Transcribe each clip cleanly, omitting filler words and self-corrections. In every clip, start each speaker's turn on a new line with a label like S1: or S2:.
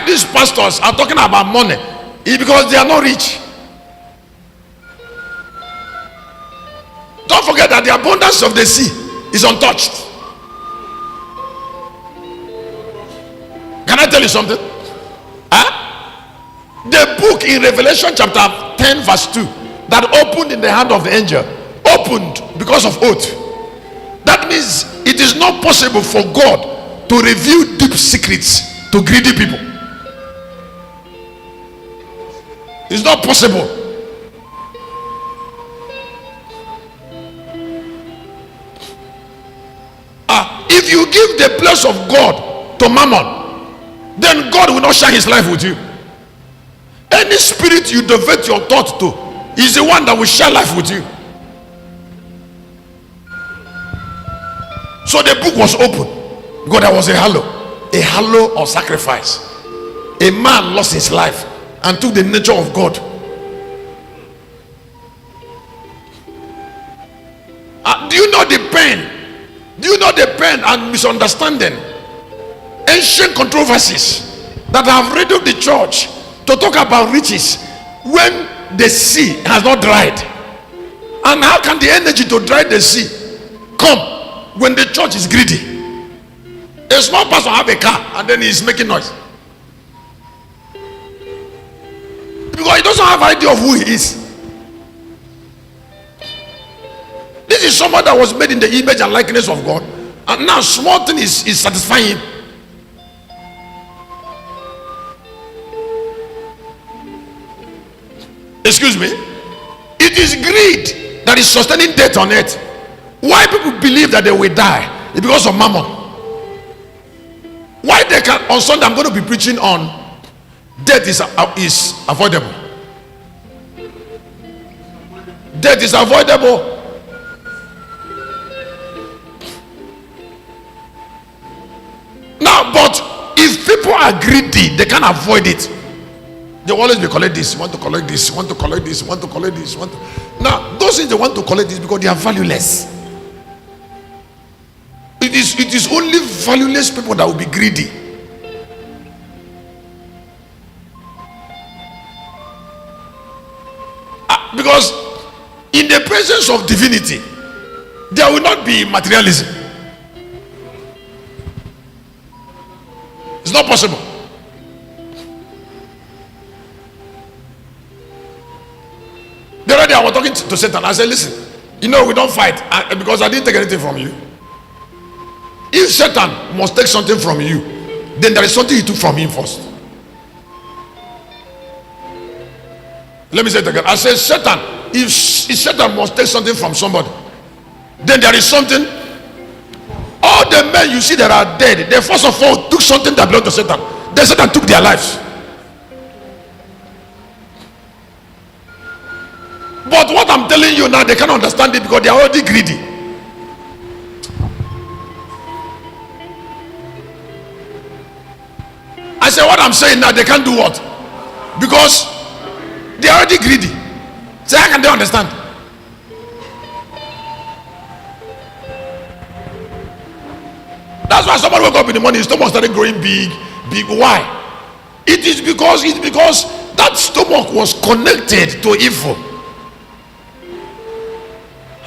S1: these pastors are talking about money? It's because they are not rich. Don't forget that the abundance of the sea is untouched. Can I tell you something? The book in Revelation chapter 10 verse 2 that opened in the hand of the angel opened because of oath. That means it is not possible for God to reveal deep secrets to greedy people. It's not possible. If you give the place of God to Mammon, then God will not share his life with you. Any spirit you devote your thought to is the one that will share life with you. So the book was open because there was a halo of sacrifice. A man lost his life and took the nature of God. Do you know the pain? Do you know the pain and misunderstanding, ancient controversies that have riddled the church to talk about riches when the sea has not dried? And how can the energy to dry the sea come when the church is greedy? A small person have a car and then he's making noise because he doesn't have idea of who he is. This is someone that was made in the image and likeness of God, and now small thing is satisfying him. Excuse me. It is greed that is sustaining death on earth. Why people believe that they will die is because of mammon. Why they can on Sunday I'm going to be preaching on death is avoidable. Death is avoidable. Now, but if people are greedy, they can't avoid it. They will always be collect this, want to collect this, want to collect this, want to collect this, want to. Now, those things they want to collect this because they are valueless. It is only valueless people that will be greedy. Because in the presence of divinity, there will not be materialism. It's not possible. The other day I was talking to Satan. I said, listen, you know we don't fight because I didn't take anything from you. If Satan must take something from you, then there is something he took from him first. Let me say it again. I said, Satan, if Satan must take something from somebody, then there is something. All the men you see that are dead, they first of all took something that belonged to Satan. Then Satan took their lives. But what I'm telling you now, they can't understand it because they are already greedy. I said, what I'm saying now, they can't do what? Because they are already greedy. So how can they understand? That's why somebody woke up in the morning, his stomach started growing big. Why? It's because that stomach was connected to evil.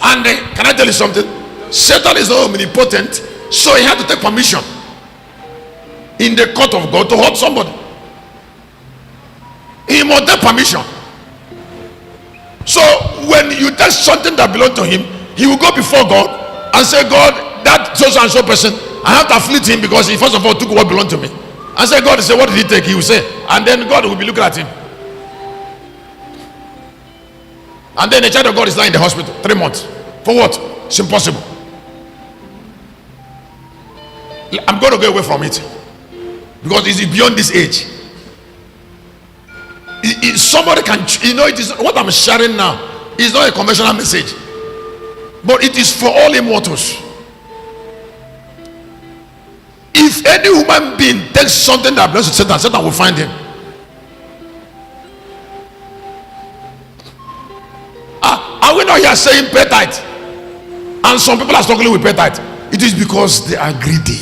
S1: And can I tell you something? Satan is not omnipotent, so he had to take permission in the court of God to hurt somebody. He must take permission. So when you take something that belongs to him, he will go before God and say, God, that so and so person, I have to afflict him because he first of all took what belonged to me. And say, God, he said, what did he take? He will say, and then God will be looking at him. And then the child of God is lying in the hospital 3 months. For what? It's impossible. I'm going to go away from it because it's beyond this age. Somebody can, it is what I'm sharing now is not a conventional message, but it is for all immortals. If any human being takes something that belongs to Satan, Satan will find him. Are we not here saying pay tithe? And some people are struggling with pay tithe. It is because they are greedy.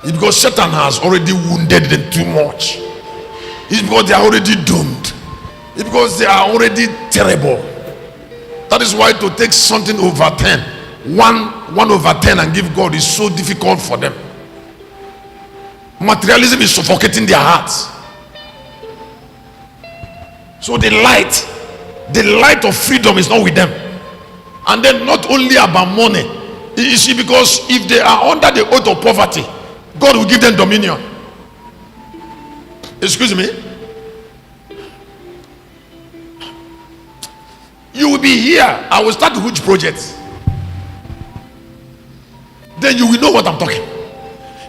S1: It's because Satan has already wounded them too much. It's because they are already doomed. It's because they are already terrible. That is why to take something over 10, one over 10 and give God is so difficult for them. Materialism is suffocating their hearts. So the light of freedom is not with them. And then not only about money. You see, because if they are under the oath of poverty, God will give them dominion. Excuse me. You will be here. I will start a huge project. Then you will know what I'm talking.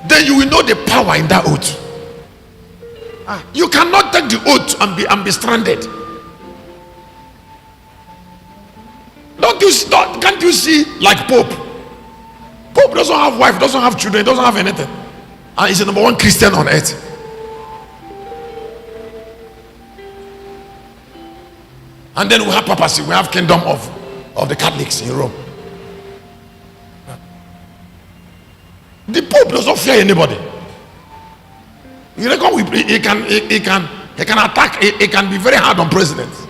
S1: Then you will know the power in that oath. You cannot take the oath and be stranded. Can't you see, like Pope? Pope doesn't have wife, doesn't have children, doesn't have anything, and he's the number one Christian on earth. And then we have papacy, we have kingdom of the Catholics in Rome. The Pope does not fear anybody. You reckon he can attack, he can be very hard on presidents.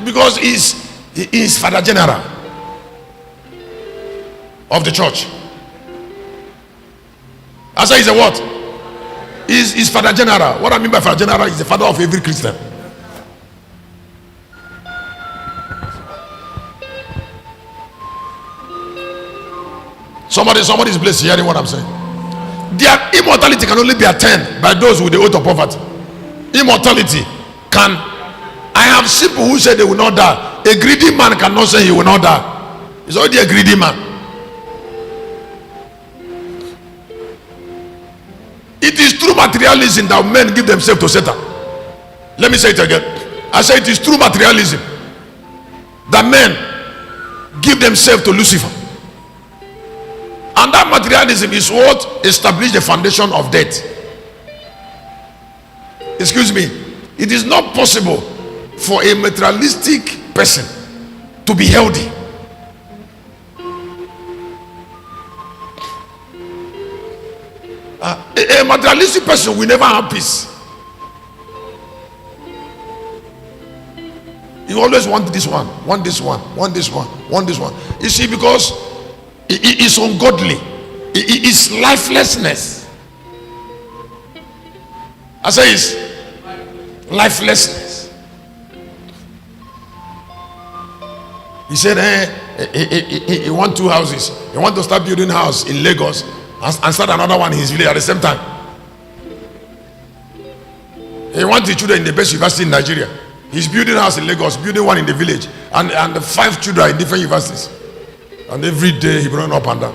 S1: Because he's Father General of the church. I say he's a what? He's Father General. What I mean by Father General is the father of every Christian. Somebody's blessed hearing what I'm saying. Their immortality can only be attained by those with the oath of poverty. Immortality can. I have seen people who say they will not die. A greedy man cannot say he will not die. He's already a greedy man. It is true materialism that men give themselves to Satan. Let me say it again. I say it is true materialism that men give themselves to Lucifer. And that materialism is what established the foundation of death. Excuse me. It is not possible for a materialistic person to be healthy. A materialistic person will never have peace. You always want this one, want this one, want this one, want this one. You see, because it is ungodly. It is lifelessness. I say it's lifelessness. He said, he want 2 houses. He want to start building a house in Lagos and start another one in his village at the same time. He wants the children in the best university in Nigeria. He's building a house in Lagos, building one in the village, and the 5 children in different universities. And every day he run up and down.